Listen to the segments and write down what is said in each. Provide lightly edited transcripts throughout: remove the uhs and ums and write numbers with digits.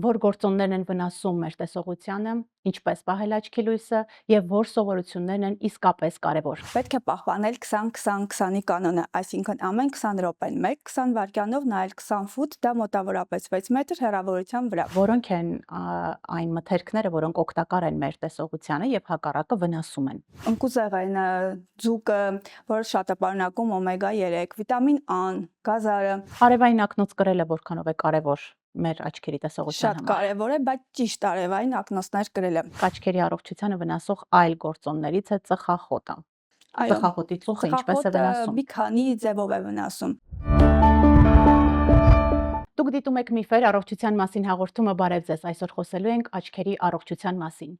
Որ գործոններն են վնասում մեր տեսողությանը, ինչպես պահել աչքի լույսը եւ որ սովորություններն են իսկապես կարեւոր։ Պետք է պահպանել 20-20-20-ի կանոնը, այսինքն ամեն 20 րոպեն 1-20 վայրկյանով նայել 20 ֆուտ, դա մոտավորապես 6 մետր հեռավորության վրա։ Որոնք են այն մթերքները, որոնք օգտակար են մեր տեսողությանը եւ հակառակը վնասում են։ Ընկուզեղենը, ձուկը, որը շատ է պարունակում օմեգա 3, վիտամին A-ն, գազարը։ Արևային ակնոց կրելը որքանով է կարեւոր մեր աչքերի տեսողության Շատ համար։ կարևոր է, բայց ճիշտ արևային ակնոցներ կրելը։ Աչքերի առողջությանը վնասող այլ գործոններից է ծխախոտը։ Այո, Ծխախոտի ծուխը ինչպես է ծխախոտը վնասում։ մի քանի ձևով է վնասում։ Դուք դիտում եք Միֆեր առողջության մասին հաղորդումը, բարև ձեզ։ Այսօր խոսելու ենք աչքերի առողջության մասին։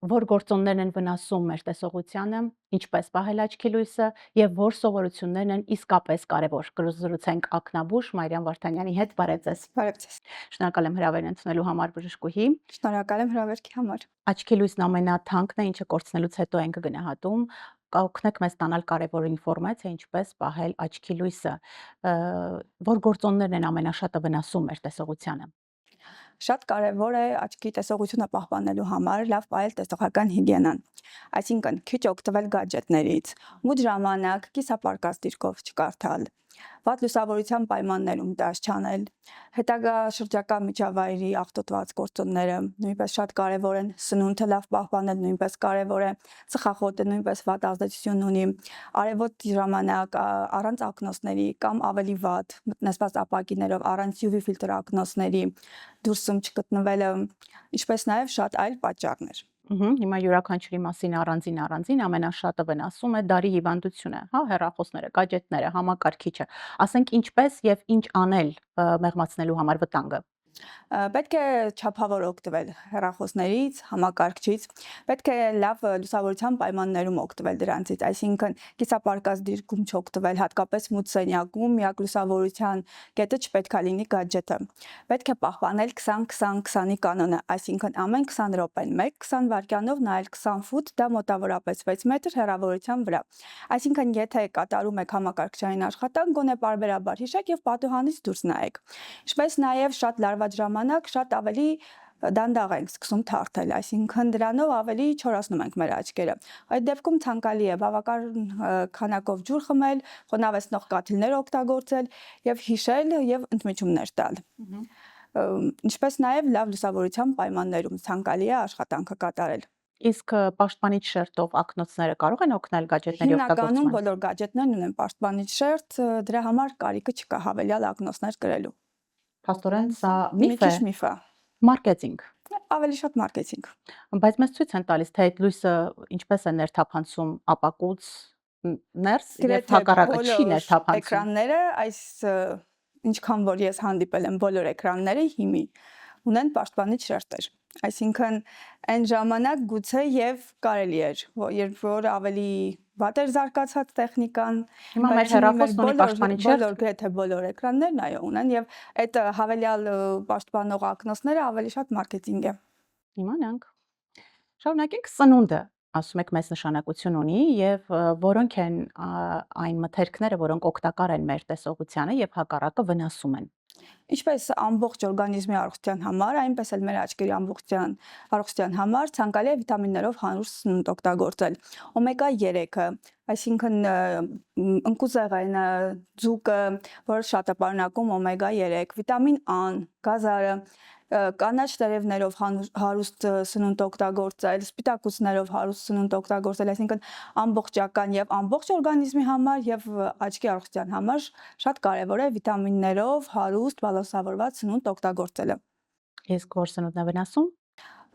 Որ գործոններն են վնասում մեր տեսողությանը, ինչպես պահել աչքի լույսը եւ որ սովորություններն են իսկապես կարեւոր։ Կզրուցենք ակնաբուժ Մարիամ Վարդանյանի հետ, բարև ձեզ։ Բարև ձեզ։ Շնորհակալ եմ հրավերն ընդունելու համար բժշկուհի։ Շնորհակալ եմ հրավերքի համար։ Աչքի լույսն ամենաթանկն է, ինչը կորցնելուց հետո ենք գնահատում։ Կօգնեք մեզ ստանալ կարևոր ինֆորմացիա, ինչպես պահել աչքի լույսը, որ գործոններն են ամենաշատը վնասում մեր տեսողությանը։ Շատ կարևոր է աչքի տեսողությունը պահպանելու համար լավ պահել տեսողական հիգիենան։ Այսինքն քիչ օգտվել գadgetներից, մութ ժամանակ կիսապարկած դիրքով չկարդալ, վատ լուսավորության պայմաններում դաշ չանել, հետագա շրջակա միջավայրի աղտոտված գործոնները նույնպես շատ կարևոր են, սնունդը լավ պահպանել նույնպես կարևոր է, ծխախոտը նույնպես վատ ազդեցություն ունի, արևոտ ժամանակ առանց ակնոցների կամ ավելի վատ մտնեսված ապակիներով առանց UV ֆիլտր ակնոցների դուրսում չգտնվելը, ինչպես նաև շատ այլ պատճառներ։ Հիմա յուրաքանչյուրի մասին առանձին ամենաշատը վնասում է դարի հիվանդությունը, հա, հեռախոսները, գadgetները, համակարգիչը։ Ասենք ինչպես եւ ինչ անել մեղմացնելու համար վտանգը։ Պետք է չափավոր օգտվել հեռախոսներից, համակարգչից, պետք է լավ լուսավորության պայմաններում օգտվել դրանցից, այսինքն կիսապարկած դիրքում չօգտվել, հատկապես մութ սենյակում, միակ լուսավորության կետը չպետք է լինի գadgetը։ Պետք է պահպանել 20-20-20-ի կանոնը, այսինքն ամեն 20 րոպեն 1-20 վայրկյանով նայել 20 ֆուտ, դա մոտավորապես 6 մետր հեռավորության վրա։ Այսինքն եթե կատարում եք համակարգչային աշխատանք, գոնե պարբերաբար հիշեք եւ պատուհանից դուրս նայեք։ Ինչպես նաև շատ լարված ժամանակ շատ ավելի դանդաղ ենք սկսում թարթել, այսինքն դրանով ավելի չորացնում ենք մեր աչքերը։ Այդ դեպքում ցանկալի է բավական քանակով ջուր խմել, խոնավեցնող կաթիլներ օգտագործել եւ հիշել եւ ընդմիջումներ տալ։ Ինչպես նաև լավ լուսավորության պայմաններում ցանկալի է աշխատանքը կատարել։ Իսկ պաշտպանիչ շերտով ակնոցները կարող են օգնել գadgetների օգտագործման։ Հիմնականում բոլոր գadgetներն ունեն պաշտպանիչ շերտ, դրա համար կարիքը չկա հավելյալ ակնոցներ կրելու։ Փաստորեն սա Մի միֆ է, քիչ միֆ է, մարքեթինգ։ ավելի շատ մարքեթինգ։ Բայց մեզ ցույց են տալիս, թե այդ լույսը ինչպես է ներթափանցում ապակուց ներս եւ հակառակը չի ներթափանցում։ Էկրանները այս ինչքան որ ես հանդիպել եմ բոլոր էկրանները հիմի ունեն պաշտպանիչ շերտեր։ Այսինքն այն ժամանակ գուցե եւ կարելի էր, երբ որ ավելի վատ էր զարգացած տեխնիկան, հիմա մեր հեռախոսն ունի պաշտպանիչ շերտ։ Բոլոր գրեթե բոլոր էկրաններն այո ունեն եւ այդ հավելյալ պաշտպանող ակնոցները ավելի շատ մարքեթինգ է։ Իմանանք։ Շարունակենք սնունդը, ասում եք մեծ նշանակություն ունի եւ որոնք են այն մթերքները, որոնք օգտակար են մեր տեսողությանը եւ հակառակը վնասում են։ Ինչպես ամբողջ օրգանիզմի առողջության համար, այնպես էլ մեր աչքերի առողջության համար ցանկալի է վիտամիններով հանուր սնունդ օգտագործել։ Օմեգա 3-ը, այսինքն ընկուզեղենը, ձուկը, որը շատ է պարունակում օմեգա 3, վիտամին A-ն, գազարը, կանաչ տերևներով հարուստ սնունդ օգտագործել, սպիտակուցներով հարուստ սնունդ օգտագործել, այսինքն ամբողջական եւ ամբողջ օրգանիզմի համար եւ աչքի առողջության համար շատ կարեւոր է վիտամիններով հարուստ բալանսավորված սնունդ օգտագործելը։ Իսկ որ սնունդն է վնասում։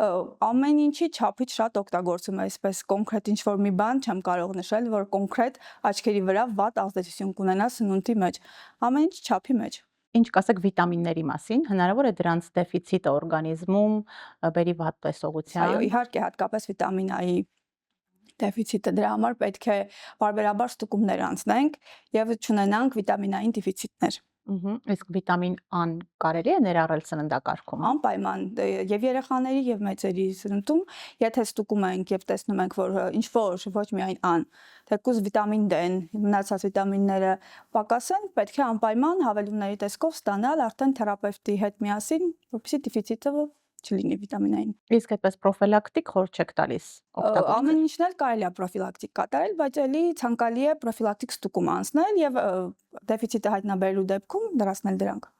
Ամեն ինչի չափից շատ օգտագործում է, այսպես կոնկրետ ինչ-որ մի բան չեմ կարող նշել, որ կոնկրետ աչքերի վրա վատ ազդեցություն կունենա սնունդի մեջ։ Ամեն ինչ չափի մեջ։ Ինչ կասեք վիտամինների մասին, հնարավոր է դրանց դեֆիցիտը օրգանիզմում բերի վատ տեսողության։ Այո, իհարկե, հատկապես վիտամին A-ի դեֆիցիտը, դրա համար պետք է պարբերաբար ստուգումներ անցնենք եւ չունենանք վիտամին A-ի դեֆիցիտներ։ Իսկ վիտամին A-ն կարելի է ներառել սննդակարգում։ Անպայման եւ երեխաների եւ մեծերի սննդում, եթե ստուգում ենք եւ տեսնում ենք, որ ինչ որ ոչ միայն Ան, թեկուզ վիտամին D-ն, մնացած վիտամինները պակաս են, պետք է անպայման հավելումների տեսքով ստանալ արդեն թերապևտի հետ միասին, որպեսզի դեֆիցիտը չլինի վիտամինային։ Իսկ այդպես պրոֆիլակտիկ խորհուրդ չեք տալիս օգտագործել։ Ամեն ինչն էլ կարելի է պրոֆիլակտիկ կատարել, բայց ելի ցանկալի է պրոֆիլակտիկ ստուգում անցնել եւ դեֆիցիտը հայտնաբերելու դեպքում լրացնել դրանք։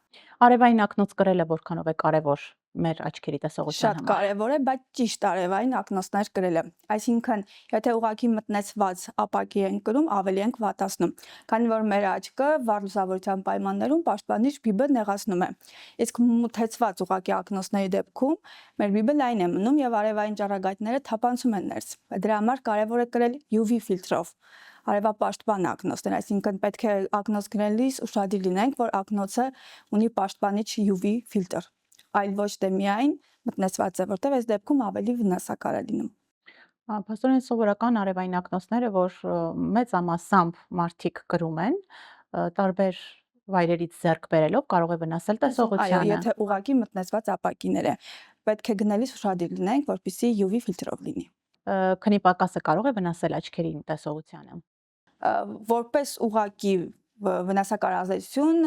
Արևային ակնոց կրելը որքանով է կարևոր մեր աչքերի տեսողության Շատ համար։ կարևոր է, բայց ճիշտ արևային ակնոցներ կրելը։ Այսինքն, եթե ուղղակի մտնեցված ապակի ենք կրում, ավելի ենք վատացնում, քանի որ մեր աչքը վառ լուսավորության պայմաններում պաշտպանիչ բիբը նեղացնում է։ Իսկ մթեցված ուղղակի ակնոցների դեպքում մեր բիբը լայն է մնում եւ արևային ճառագայթները թափանցում են ներս։ Դրա համար կարևոր է կրել UV ֆիլտրով արևապաշտպան ակնոցներ, այսինքն պետք է ակնոց գրելիս ուշադիր լինենք, որ ակնոցը ունի պաշտպանիչ UV ֆիլտր, այլ ոչ թե միայն մտնեցված է, որտեղ այս դեպքում ավելի վնասակար է լինում։ Փաստորեն սովորական արևային ակնոցները, որ մեծամասամբ մարդիկ կրում են, տարբեր վայրերից ձեռք բերելով կարող է վնասել Այո, տեսողությանը։ եթե ուղղակի մտնեցված ապակիներ է, պետք է գնելիս ուշադիր լինենք, որպեսզի UV ֆիլտրով լինի։ Քնի պակասը կարող է վնասել աչքերի տեսողությանը։ Որպես ուղղակի վնասակար ազդեցություն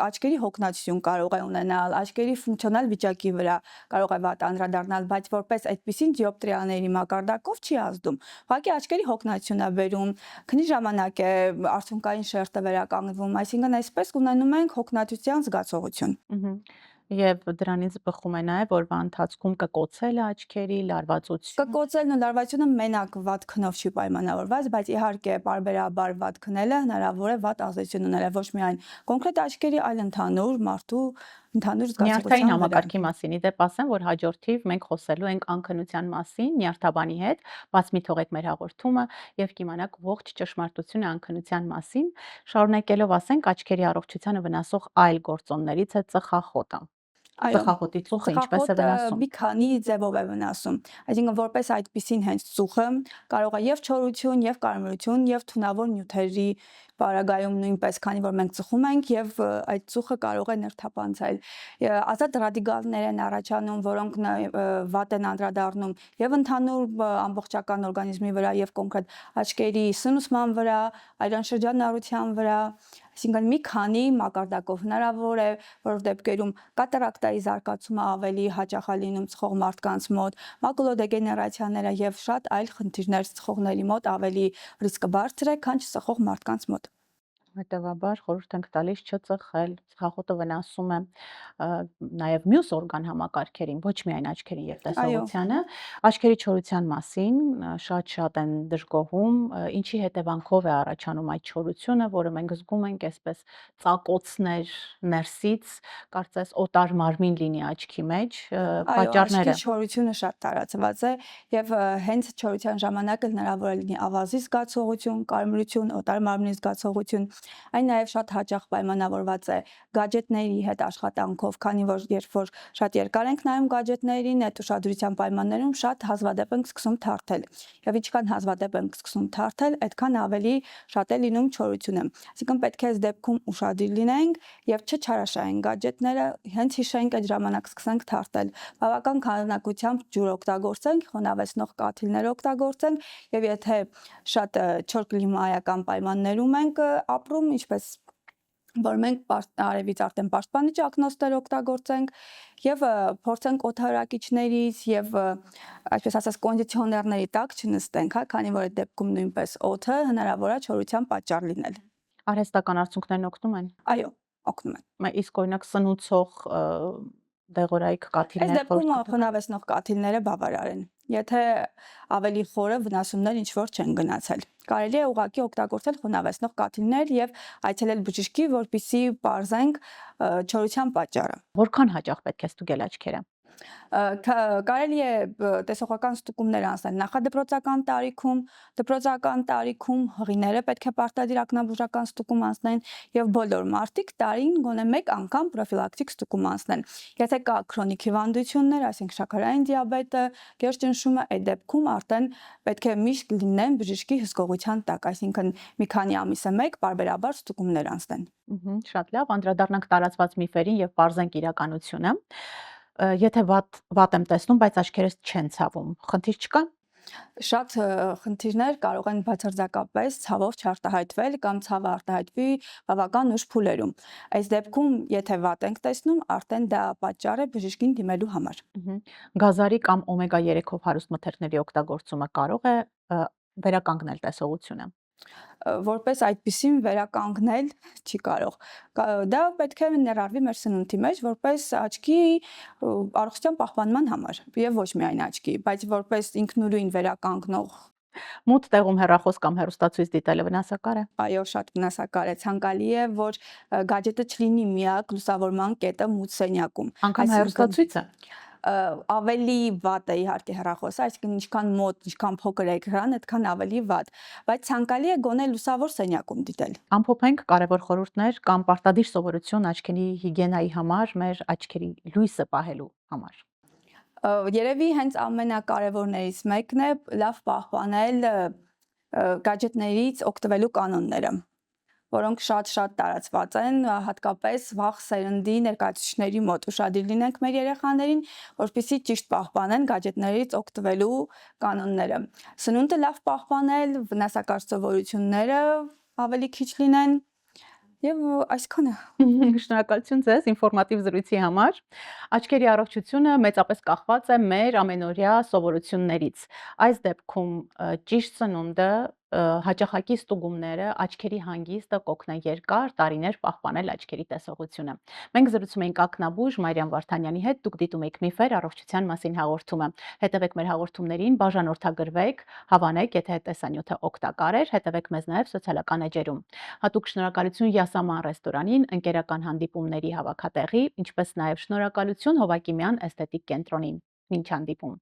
աչքերի հոգնածություն կարող է ունենալ, աչքերի ֆունկցիոնալ վիճակի վրա կարող է վատ անդրադառնալ, բայց որպես այդպիսին դիոպտրիաների մակարդակով չի ազդում։ Ուղղակի աչքերի հոգնածություն է բերում, քնի ժամանակ է արցունքային շերտը վերականգնվում, այսինքն այսպես ունենում ենք հոգնածության զգացողություն։ Եվ դրանից բխում է նաև օրվա ընթացքում կկոցելը աչքերի, լարվածություն։ Կկոցելն ու լարվածությունը մենակ վատ քնով չի պայմանավորված, բայց իհարկե պարբերաբար վատ քնելը հնարավոր է վատ ազդեցություն ունենալ ոչ միայն կոնկրետ աչքերի, այլ ընդհանուր մարդու ընդհանուր Նյարդային զգացողության վրա։ համակարգի մասին իդեպ ասեմ, որ հաջորդիվ մենք խոսելու ենք անքնության մասին նյարդաբանի հետ, բաց մի թողեք մեր հաղորդումը եւ կիմանաք ողջ ճշմարտությունը անքնության մասին, շարունակելով ասենք աչքերի առողջությանը վնասող այլ գործոններից է ծխախոտը։ Ծխախոտի ծուխը ինչպես է վնասում։ Մի քանի ձևով է վնասում։ Այսինքն որպես այդպիսին հենց ծուխը կարող է եւ չորություն, եւ կարմրություն, եւ թունավոր նյութերի պարագայում նույնպես, քանի որ մենք ծխում ենք եւ այդ ծուխը կարող է ներթափանցել։ Ազատ ռադիկալներ են առաջանում, որոնք վատ են անդրադառնում եւ ընդհանուր ամբողջական օրգանիզմի վրա եւ կոնկրետ աչքերի սնուցման վրա, այլանշրջանառության վրա, այսինքն մի քանի մակարդակով հնարավոր է, որ դեպքերում կատարակտայի զարգացումը ավելի հաճախ է լինում ծխող մարդկանց մոտ, մակուլոդեգեներացիաները եւ շատ այլ խնդիրներ ծխողների մոտ ավելի ռիսկը բարձր է, քան չծխող մարդկանց մոտ։ Հետևաբար խորհուրդ ենք տալիս չծխել, ծխախոտը վնասում է նաև մյուս օրգան համակարգերին, ոչ միայն աչքերին եւ տեսողությանը։ Աչքերի չորության մասին շատ են դժգոհում, ինչի հետևանքով է առաջանում այդ չորությունը, որը մենք զգում ենք այսպես ծակոցներ ներսից, կարծես օտար մարմին լինի աչքի մեջ, պատճառները։ Աչքի չորությունը շատ տարածված է եւ հենց չորության ժամանակ հնարավոր է լինի ավազի զգացողություն, կարմրություն, օտար մարմնի զգացողություն։ Այն նաև շատ հաճախ պայմանավորված է գadgetների հետ աշխատանքով, քանի որ երբ որ շատ երկար ենք նայում գadgetներին, այդ ուշադրության պայմաններում շատ հազվադեպ ենք սկսում թարթել։ Եվ ինչքան հազվադեպ ենք սկսում թարթել, այդքան ավելի շատ է լինում չորությունը։ Այսինքն պետք է այս դեպքում ուշադիր լինենք եւ չչարաշահենք գadgetները, հենց հիշենք այդ ժամանակ սկսենք թարթել։ Բավական քանակությամբ ջուր օգտագործենք, խոնավեցնող կաթիլներ օգտագործենք եւ եթե շատ չոր կլիմայական պայմաններում ենք ապրում, ինչպես որ մենք արևից արդեն պաշտպանիչ ակնոցներ օգտագործենք եւ փորձենք օդարակիչներից եւ այսպես ասած կոնդիցիոներների տակ չնստենք, հա, քանի որ այդ դեպքում նույնպես օդը հնարավոր է չորության պատճառ լինել։ Արհեստական արցունքներն օգնում են։ Այո, օգնում են։ Իսկ օրինակ սնուցող դեղորայք Այս կաթիլներ դեպքում խոնավեցնող կաթիլները բավարար են։ Եթե ավելի խորը վնասումներ ինչ որ չեն գնացել։ Կարելի է ուղղակի օգտագործել խոնավեցնող կաթիլներ եւ այցելել բժշկի, որպեսզի պարզենք չորության պատճառը։ Որքան հաճախ պետք է ստուգել աչքերը։ Կարելի է տեսողական ստուգումներ անցնել նախադպրոցական տարիքում, դպրոցական տարիքում հղիները պետք է պարտադիր ակնաբուժական ստուգում անցնեն եւ բոլոր մարդիկ տարին գոնե մեկ անգամ պրոֆիլակտիկ ստուգում անցնեն։ Եթե կա քրոնիկ հիվանդություններ, այսինքն շաքարային դիաբետը, գերճնշումը, այդ դեպքում արդեն պետք է միշտ լինեն բժշկի հսկողության տակ, այսինքն մի քանի ամիսը մեկ պարբերաբար ստուգումներ անցնեն։ Շատ լավ, անդրադառնանք տարածված միֆերին եւ բարձենք իրականությունը։ Եթե վատ եմ տեսնում, բայց աչքերս չեն ցավում, խնդիր չկա։ Շատ խնդիրներ կարող են բացարձակապես ցավով չարտահայտվել կամ ցավը արտահայտվի բավական ուշ փուլերում։ Այս դեպքում, եթե վատ ենք տեսնում, արդեն դա պատճառ է բժշկին դիմելու համար։ Գազարի կամ օմեգա 3-ով հարուստ մթերքների օգտագործումը կարող է վերականգնել տեսողությունը։ Որպես այդպեսին վերականգնել չի կարող։ Դա պետք է ներառվի մեր սնունդի մեջ որպես աչքի առողջության պահպանման համար եւ ոչ միայն աչքի, բայց որպես ինքնուրույն վերականգնող Մութ տեղում հեռախոս կամ հեռուստացույց դիտելը վնասակար է։ այո, շատ վնասակար է։ Ցանկալի է, որ գadget-ը չլինի միակ լուսավորման կետը մութ սենյակում։ Անկամ հեռուստացույցը։ Ավելի վատ է իհարկե հեռախոսը, այսինքն ինչքան մոտ, ինչքան փոքր էկրան, այդքան ավելի վատ, բայց ցանկալի է գոնե լուսավոր սենյակում դիտել։ Ամփոփենք կարևոր խորհուրդներ կամ պարտադիր սովորություն աչքերի հիգիենայի համար, մեր աչքերի լույսը պահելու համար։ Երևի հենց ամենակարևորներից մեկն է լավ պահպանել գadget-ներից օգտվելու կանոնները, որոնք շատ տարածված են, հատկապես վաղ սերնդի ներկայացուցիչների մոտ։ Ուշադիր լինենք մեր երեխաներին, որպեսզի ճիշտ պահպանեն գadget-ներից օգտվելու կանոնները։ Սնունդը լավ պահպանել, վնասակար սովորությունները ավելի քիչ լինեն եւ այսքանը։ Շնորհակալություն ձեզ ինֆորմատիվ զրույցի համար։ Աչքերի առողջությունը մեծապես կախված է մեր ամենօրյա սովորություններից։ Այս դեպքում ճիշտ սնունդը, հաճախակի ստուգումները, աչքերի հանգիստը կօգնեն երկար տարիներ պահպանել աչքերի տեսողությունը։ Մենք զրուցում էինք ակնաբույժ Մարիամ Վարդանյանի հետ, դուք դիտում եք Միֆեր առողջության մասին հաղորդումը։ Հետևեք մեր հաղորդումներին, բաժանորդագրվեք, հավանեք, եթե տեսանյութը օգտակար էր, հետևեք մեզ նաև սոցիալական էջերում։ Հատուկ շնորհակալություն Յասաման ռեստորանին, ընկերական հանդիպումների հավաքատեղի, ինչպես նաև շնորհակալություն Հովակիմյան էսթետիկ կենտրոնին։ Մինչ հանդիպում։